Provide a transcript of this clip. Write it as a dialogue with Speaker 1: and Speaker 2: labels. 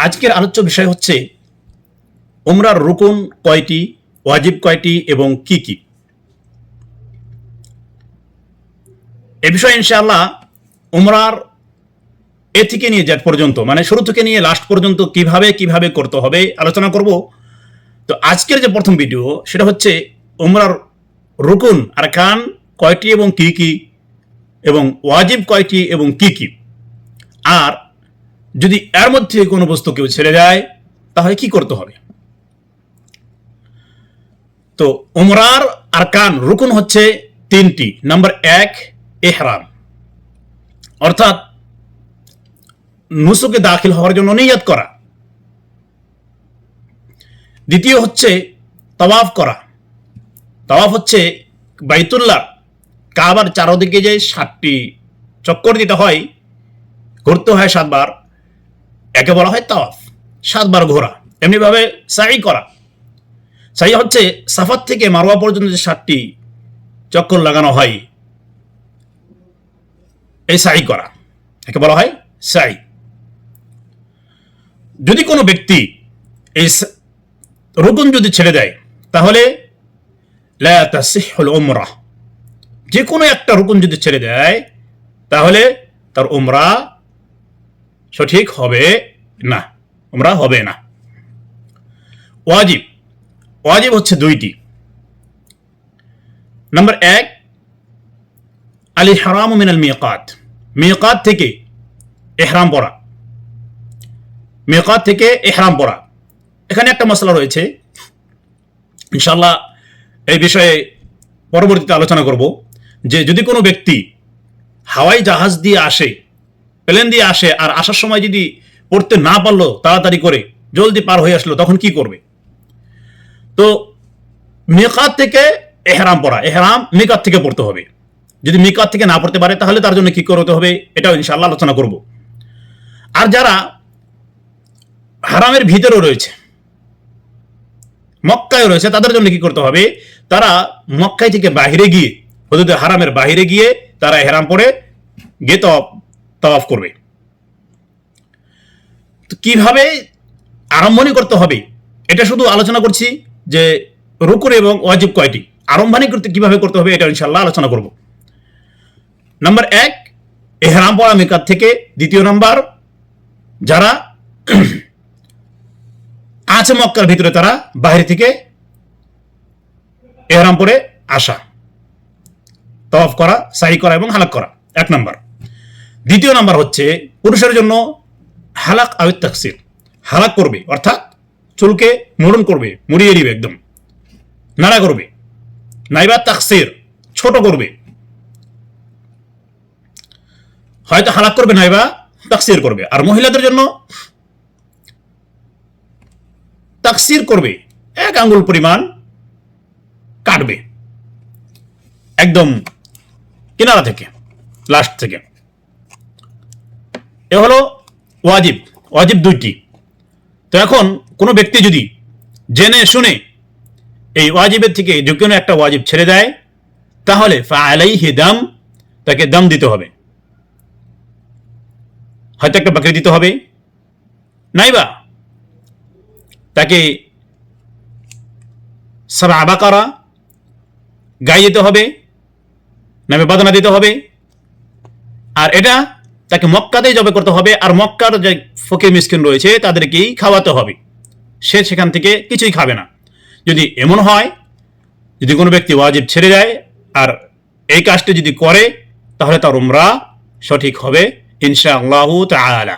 Speaker 1: আজকের আলোচ্য বিষয় হচ্ছে উমরার রুকুন কয়টি, ওয়াজিব কয়টি এবং কি কি। এ বিষয়ে ইনশাআল্লাহ উমরার এ থেকে নিয়ে জেড পর্যন্ত, মানে শুরু থেকে নিয়ে লাস্ট পর্যন্ত কিভাবে কিভাবে করতে হবে আলোচনা করব। তো আজকের যে প্রথম ভিডিও সেটা হচ্ছে উমরার রুকুন আর কান কয়টি এবং কি কি, এবং ওয়াজিব কয়টি এবং কি কি। আর যদি এর মধ্যে কোনো বস্তু কেউ ছেড়ে যায় তাহলে কি করতে হবে। তো উমরার আরকান রুকুন হচ্ছে তিনটি। নাম্বার 1, ইহরাম, অর্থাৎ নুসুকে দাখিল হওয়ার জন্য নিয়ত করা। দ্বিতীয় হচ্ছে তাওয়াফ করা। তাওয়াফ হচ্ছে বাইতুল্লাহ কাবার চারদিকে যে 7টি চক্কর দিতে হয়, ঘুরতে হয় 7 বার, একে বলা হয় তাওয়াফ, 7 বার ঘোরা। এমনিভাবে সাই করা। সাই হচ্ছে সাফাত থেকে মারওয়া পর্যন্ত যে 7টি চক্কর লাগানো হয়, এই সাই করা, একে বলা হয় সাই। যদি কোনো ব্যক্তি এই রুকুন যদি ছেড়ে দেয় তাহলে লা তাসিহুল উমরাহ, যে কোনো একটা রুকুন যদি ছেড়ে দেয় তাহলে তার উমরা সঠিক হবে না, উমরা হবে না। ওয়াজিব, ওয়াজিব হচ্ছে 2টি। নাম্বার 1, আল ইহরামু মিনাল মিকাত, মিকাত থেকে ইহরাম পরা, মিকাত থেকে ইহরাম পরা। এখানে একটা মশলা রয়েছে, ইনশাআল্লাহ এই বিষয়ে পরবর্তীতে আলোচনা করব, যে যদি কোনো ব্যক্তি হাওয়াই জাহাজ দিয়ে আসে, প্লেন দিয়ে আসে, আর আসার সময় যদি পড়তে না পারলো, তাড়াতাড়ি করে জলদি পার হয়ে আসলো, তখন কি করবে। তো মিকাত থেকে ইহরাম পড়া, ইহরাম মিকাত থেকে পড়তে হবে। যদি মিকাত থেকে না পড়তে পারে তাহলে তার জন্য কি করতে হবে, এটাও ইনশাআল্লাহ আলোচনা করব। আর যারা হারামের ভিতরে রয়েছে, মক্কায় রয়েছে, তাদের জন্য কি করতে হবে, তারা মক্কায় থেকে বাহিরে গিয়ে, হুদুদে হারামের বাহিরে গিয়ে তারা ইহরাম পরে গিয়ে তাওয়াফ করবে। তো কিভাবে আরম্ভণি করতে হবে এটা শুধু আলোচনা করছি, যে রুকুন এবং ওয়াজিব কয়টি, আরম্ভণি করতে কিভাবে করতে হবে এটা ইনশাআল্লাহ আলোচনা করব। নাম্বার 1, ইহরাম পরা মিকাত থেকে। দ্বিতীয় নাম্বার, যারা আছে মক্কার ভিতরে তারা বাইরে থেকে ইহরাম পরে আসা, তাওয়াফ করা, সাই করা এবং হালাক করা, 1 নাম্বার। দ্বিতীয় নাম্বার হচ্ছে পুরুষের জন্য হালাক আউ তাকসির, হালাক করবে, অর্থাৎ চুলকে মোড়ন করবে, মুড়িয়ে দিবে, একদম নাড়া করবে। নাইবা তাকসির, ছোট করবে, হয়তো হালাক করবে নাইবা তাকসির করবে। আর মহিলাদের জন্য তাকসির করবে, 1 আঙ্গুল পরিমাণ কাটবে, একদম কিনারা থেকে, লাস্ট থেকে। এ হলো ওয়াজিব, ওয়াজিব 2টি। তো এখন কোনো ব্যক্তি যদি জেনে শুনে এই ওয়াজিবের থেকে যে কোনো একটা ওয়াজিব ছেড়ে দেয় তাহলে ফাআলাইহি দাম, তাকে দাম দিতে হবে, হয়তো একটা বকরি দিতে হবে, নাইবা তাকে সাবা বাকারা গাই দিতে হবে, নাইবা বাদনা দিতে হবে। আর এটা তাকে মক্কাতেই জবে করতে হবে, আর মক্কার যে ফকির মিসকিন রয়েছে তাদেরকেই খাওয়াতে হবে, সে সেখান থেকে কিছুই খাবে না। যদি এমন হয়, যদি কোনো ব্যক্তি ওয়াজিব ছেড়ে যায় আর এই কাজটি যদি করে তাহলে তার উমরা সঠিক হবে ইনশাআল্লাহু তাআলা।